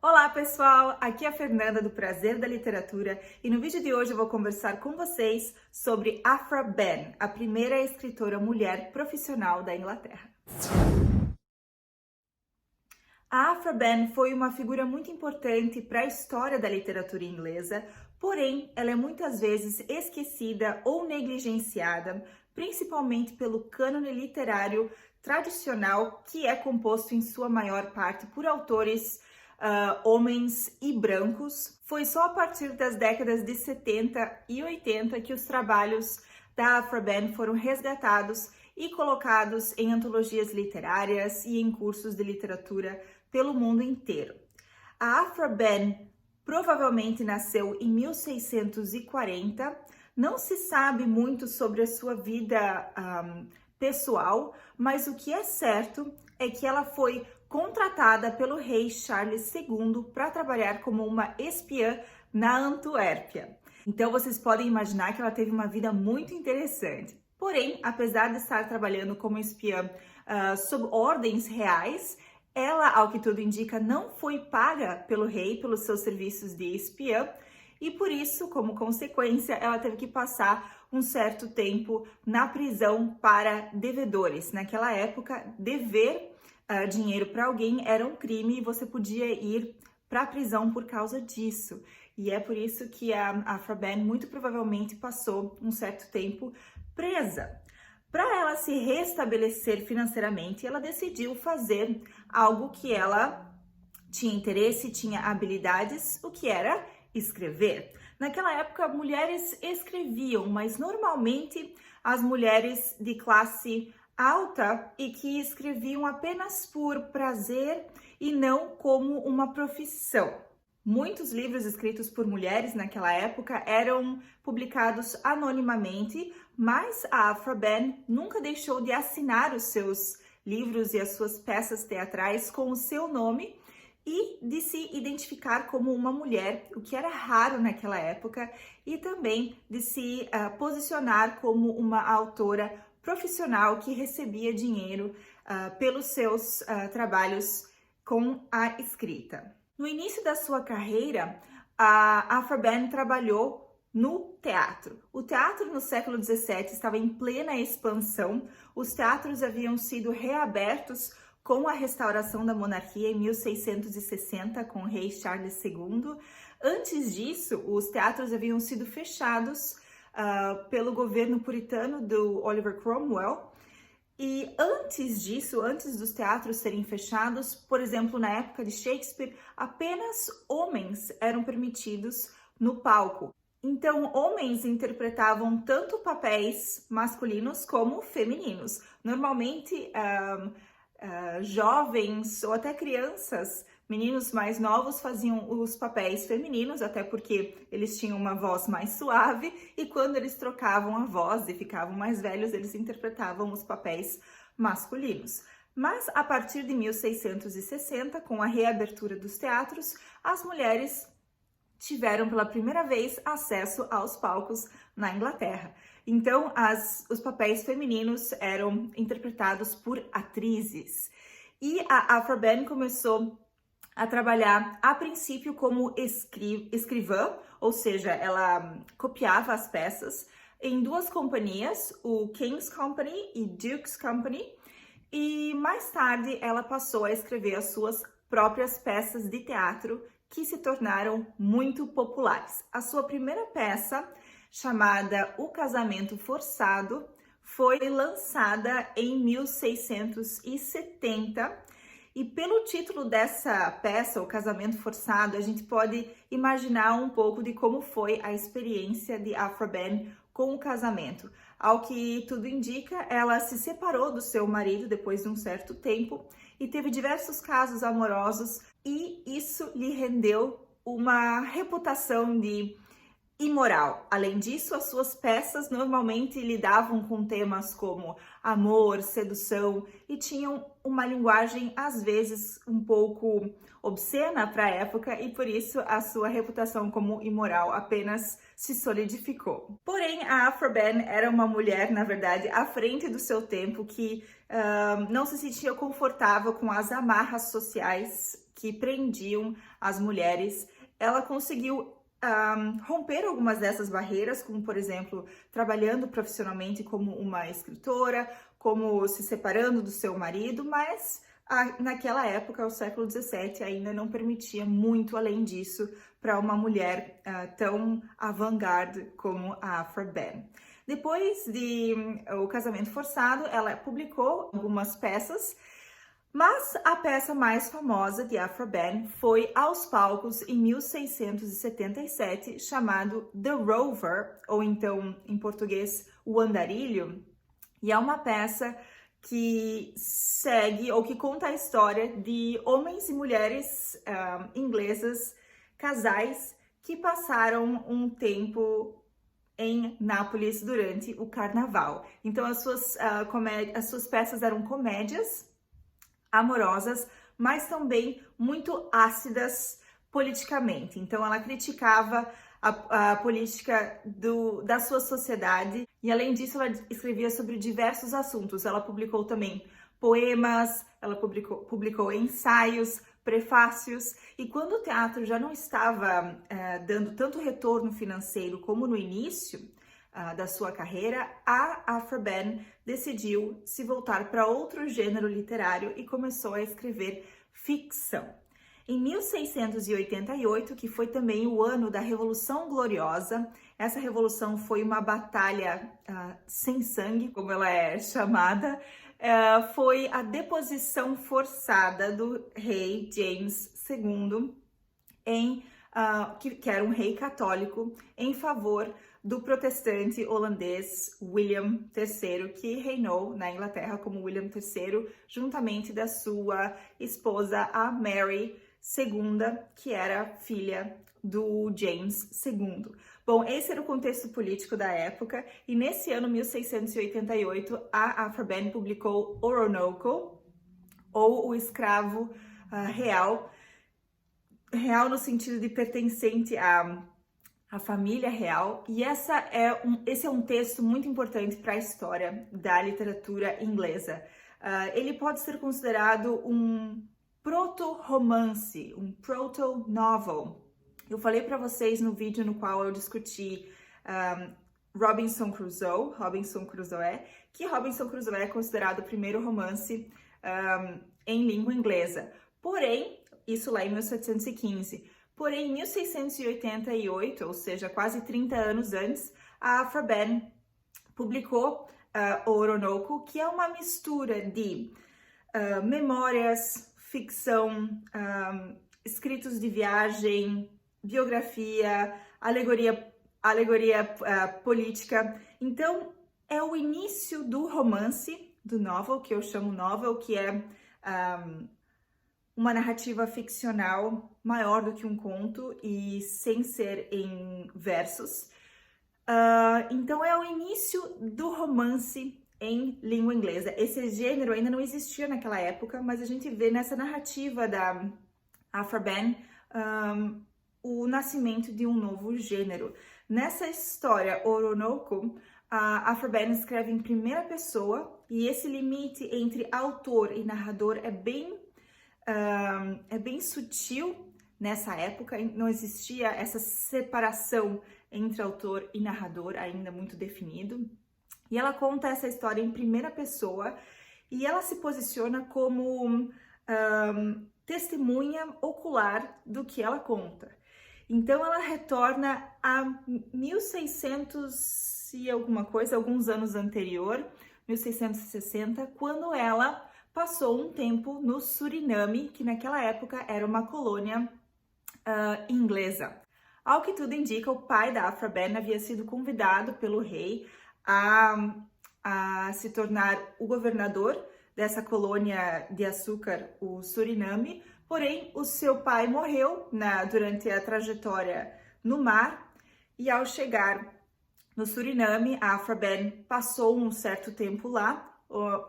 Olá pessoal, aqui é a Fernanda do Prazer da Literatura e no vídeo de hoje eu vou conversar com vocês sobre Aphra Behn, a primeira escritora mulher profissional da Inglaterra. A Aphra Behn foi uma figura muito importante para a história da literatura inglesa, porém ela é muitas vezes esquecida ou negligenciada, principalmente pelo cânone literário tradicional, que é composto em sua maior parte por autores homens e brancos. Foi só a partir das décadas de 70 e 80 que os trabalhos da Aphra Behn foram resgatados e colocados em antologias literárias e em cursos de literatura pelo mundo inteiro. A Aphra Behn provavelmente nasceu em 1640, não se sabe muito sobre a sua vida pessoal, mas o que é certo é que ela foi contratada pelo rei Charles II para trabalhar como uma espiã na Antuérpia. Então vocês podem imaginar que ela teve uma vida muito interessante. Porém, apesar de estar trabalhando como espiã sob ordens reais, ela, ao que tudo indica, não foi paga pelo rei pelos seus serviços de espiã e por isso, como consequência, ela teve que passar um certo tempo na prisão para devedores. Naquela época, dever dinheiro para alguém era um crime e você podia ir para a prisão por causa disso. E é por isso que a Aphra Behn muito provavelmente passou um certo tempo presa. Para ela se restabelecer financeiramente, ela decidiu fazer algo que ela tinha interesse, tinha habilidades, o que era escrever. Naquela época, mulheres escreviam, mas normalmente as mulheres de classe alta e que escreviam apenas por prazer e não como uma profissão. Muitos livros escritos por mulheres naquela época eram publicados anonimamente, mas a Aphra Behn nunca deixou de assinar os seus livros e as suas peças teatrais com o seu nome e de se identificar como uma mulher, o que era raro naquela época, e também de se posicionar como uma autora profissional que recebia dinheiro pelos seus trabalhos com a escrita. No início da sua carreira, a Aphra Behn trabalhou no teatro. O teatro no século XVII estava em plena expansão, os teatros haviam sido reabertos com a restauração da monarquia em 1660 com o rei Charles II. Antes disso, os teatros haviam sido fechados pelo governo puritano do Oliver Cromwell. E antes disso, antes dos teatros serem fechados, por exemplo, na época de Shakespeare, apenas homens eram permitidos no palco. Então, homens interpretavam tanto papéis masculinos como femininos. Normalmente, jovens ou até crianças, meninos mais novos faziam os papéis femininos, até porque eles tinham uma voz mais suave, e quando eles trocavam a voz e ficavam mais velhos, eles interpretavam os papéis masculinos. Mas a partir de 1660, com a reabertura dos teatros, as mulheres tiveram pela primeira vez acesso aos palcos na Inglaterra. Então, os papéis femininos eram interpretados por atrizes. E a Aphra Behn começou a trabalhar, a princípio, como escrivã, ou seja, ela copiava as peças em duas companhias, o King's Company e Duke's Company, e mais tarde ela passou a escrever as suas próprias peças de teatro, que se tornaram muito populares. A sua primeira peça, chamada O Casamento Forçado, foi lançada em 1670, e pelo título dessa peça, O Casamento Forçado, a gente pode imaginar um pouco de como foi a experiência de Aphra Behn com o casamento. Ao que tudo indica, ela se separou do seu marido depois de um certo tempo e teve diversos casos amorosos, e isso lhe rendeu uma reputação de imoral. Além disso, as suas peças normalmente lidavam com temas como amor, sedução e tinham uma linguagem às vezes um pouco obscena para a época e por isso a sua reputação como imoral apenas se solidificou. Porém, a Aphra Behn era uma mulher, na verdade, à frente do seu tempo, que não se sentia confortável com as amarras sociais que prendiam as mulheres. Ela conseguiu romper algumas dessas barreiras, como, por exemplo, trabalhando profissionalmente como uma escritora, como se separando do seu marido, mas naquela época, o século XVII, ainda não permitia muito além disso para uma mulher tão avant-garde como a Aphra Behn. Depois de O Casamento Forçado, ela publicou algumas peças, mas a peça mais famosa de Aphra Behn foi aos palcos em 1677, chamado The Rover, ou então, em português, O Andarilho, e é uma peça que segue ou que conta a história de homens e mulheres inglesas, casais, que passaram um tempo em Nápoles durante o carnaval. Então, as suas peças eram comédias amorosas, mas também muito ácidas politicamente. Então, ela criticava a política da sua sociedade e, além disso, ela escrevia sobre diversos assuntos. Ela publicou também poemas, ela publicou ensaios, prefácios, e quando o teatro já não estava dando tanto retorno financeiro como no início da sua carreira, a Aphra Behn decidiu se voltar para outro gênero literário e começou a escrever ficção. Em 1688, que foi também o ano da Revolução Gloriosa, essa revolução foi uma batalha sem sangue, como ela é chamada, foi a deposição forçada do rei James II, que era um rei católico, em favor do protestante holandês William III, que reinou na Inglaterra como William III, juntamente da sua esposa, a Mary II, que era filha do James II. Bom, esse era o contexto político da época, e nesse ano, 1688, a Aphra Behn publicou Oronoco, ou O Escravo Real, real no sentido de pertencente à família real, e esse é um texto muito importante para a história da literatura inglesa. Ele pode ser considerado um proto-romance, um proto-novel. Eu falei para vocês no vídeo no qual eu discuti Robinson Crusoe, que Robinson Crusoe é considerado o primeiro romance em língua inglesa. Porém, isso lá em 1715. Porém, em 1688, ou seja, quase 30 anos antes, a Aphra Behn publicou o Oronoco, que é uma mistura de memórias, ficção, escritos de viagem, biografia, alegoria política. Então, é o início do romance, do novel, que eu chamo novel, que é uma narrativa ficcional maior do que um conto e sem ser em versos. Então, é o início do romance em língua inglesa. Esse gênero ainda não existia naquela época, mas a gente vê nessa narrativa da Aphra Behn o nascimento de um novo gênero. Nessa história, Oronoco, a Aphra Behn escreve em primeira pessoa, e esse limite entre autor e narrador é bem sutil nessa época. Não existia essa separação entre autor e narrador ainda muito definido. E ela conta essa história em primeira pessoa e ela se posiciona como testemunha ocular do que ela conta. Então ela retorna a 1600 e alguma coisa, alguns anos anterior, 1660, quando ela passou um tempo no Suriname, que naquela época era uma colônia inglesa. Ao que tudo indica, o pai da Aphra Behn havia sido convidado pelo rei a se tornar o governador dessa colônia de açúcar, o Suriname, porém o seu pai morreu durante a trajetória no mar, e ao chegar no Suriname, a Aphra Behn passou um certo tempo lá,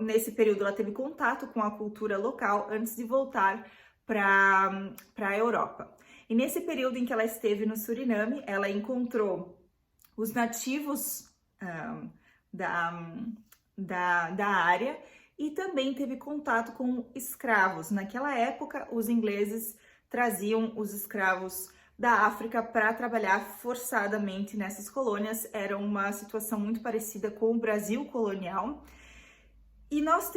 nesse período ela teve contato com a cultura local antes de voltar para a Europa. E nesse período em que ela esteve no Suriname, ela encontrou os nativos da área e também teve contato com escravos. Naquela época, os ingleses traziam os escravos da África para trabalhar forçadamente nessas colônias. Era uma situação muito parecida com o Brasil colonial. E nós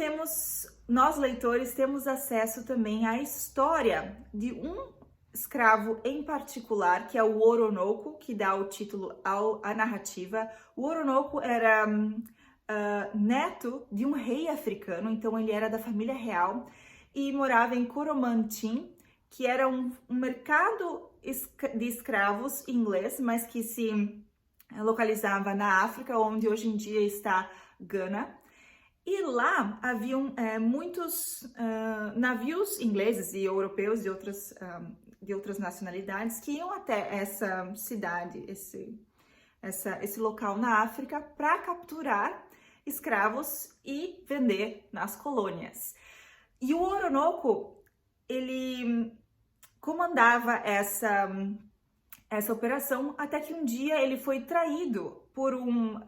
leitores, temos acesso também à história de um escravo em particular, que é o Oronoco, que dá o título à narrativa. O Oronoco era neto de um rei africano, então ele era da família real e morava em Coromantin, que era um mercado de escravos inglês, mas que se localizava na África, onde hoje em dia está Gana. E lá haviam muitos navios ingleses e europeus de outras nacionalidades que iam até essa cidade, esse local na África, para capturar escravos e vender nas colônias. E o Oronoco, ele comandava essa operação até que um dia ele foi traído por um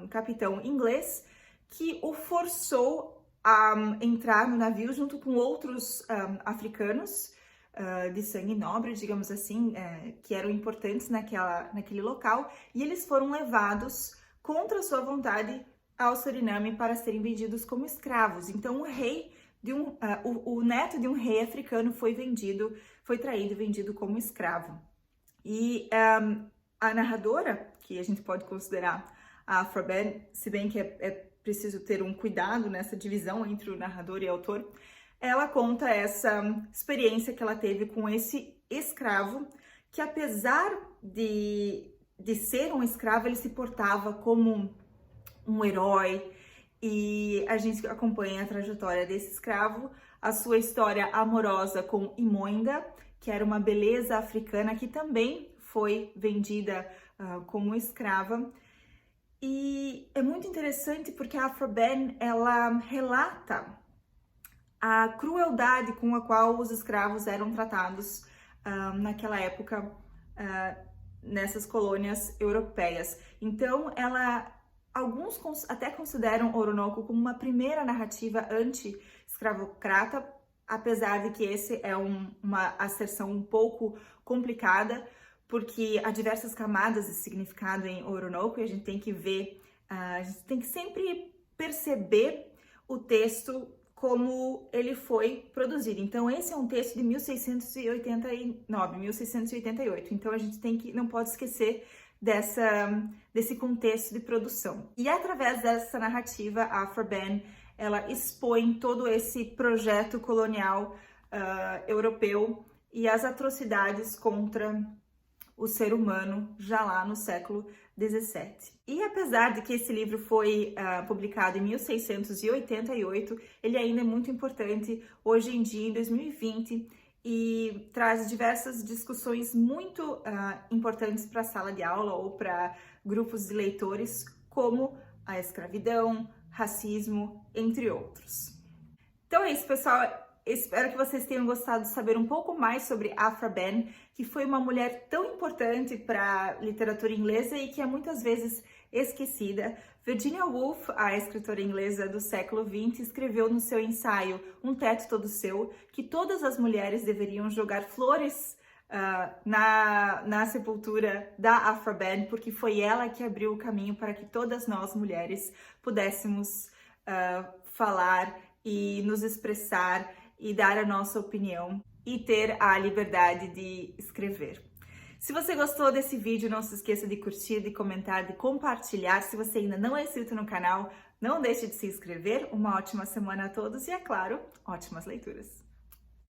capitão inglês que o forçou a entrar no navio junto com outros africanos de sangue nobre, digamos assim, que eram importantes naquele local, e eles foram levados contra sua vontade ao Suriname para serem vendidos como escravos. Então o neto de um rei africano foi traído e vendido como escravo. E a narradora, que a gente pode considerar a Afra Ben, se bem que é preciso ter um cuidado nessa divisão entre o narrador e o autor, ela conta essa experiência que ela teve com esse escravo, que apesar de ser um escravo, ele se portava como um herói, e a gente acompanha a trajetória desse escravo, a sua história amorosa com Imoinda, que era uma beleza africana que também foi vendida como escrava. E é muito interessante porque a Afra Ben, ela relata a crueldade com a qual os escravos eram tratados naquela época nessas colônias europeias. Então, alguns até consideram Oronoco como uma primeira narrativa anti-escravocrata, apesar de que esse é uma asserção um pouco complicada, porque há diversas camadas de significado em Oronoco e a gente tem que ver, a gente tem que sempre perceber o texto como ele foi produzido. Então, esse é um texto de 1689, 1688. Então, a gente não pode esquecer desse contexto de produção. E através dessa narrativa, a Afra Ben, ela expõe todo esse projeto colonial europeu e as atrocidades contra o ser humano já lá no século XVII. E apesar de que esse livro foi publicado em 1688, ele ainda é muito importante hoje em dia, em 2020, e traz diversas discussões muito importantes para a sala de aula ou para grupos de leitores, como a escravidão, racismo, entre outros. Então é isso, pessoal. Espero que vocês tenham gostado de saber um pouco mais sobre Afra Ben, que foi uma mulher tão importante para a literatura inglesa e que é muitas vezes esquecida. Virginia Woolf, a escritora inglesa do século XX, escreveu no seu ensaio Um Teto Todo Seu que todas as mulheres deveriam jogar flores na sepultura da Afra Ben, porque foi ela que abriu o caminho para que todas nós mulheres pudéssemos falar e nos expressar e dar a nossa opinião e ter a liberdade de escrever. Se você gostou desse vídeo, não se esqueça de curtir, de comentar, de compartilhar. Se você ainda não é inscrito no canal, não deixe de se inscrever. Uma ótima semana a todos e, é claro, ótimas leituras!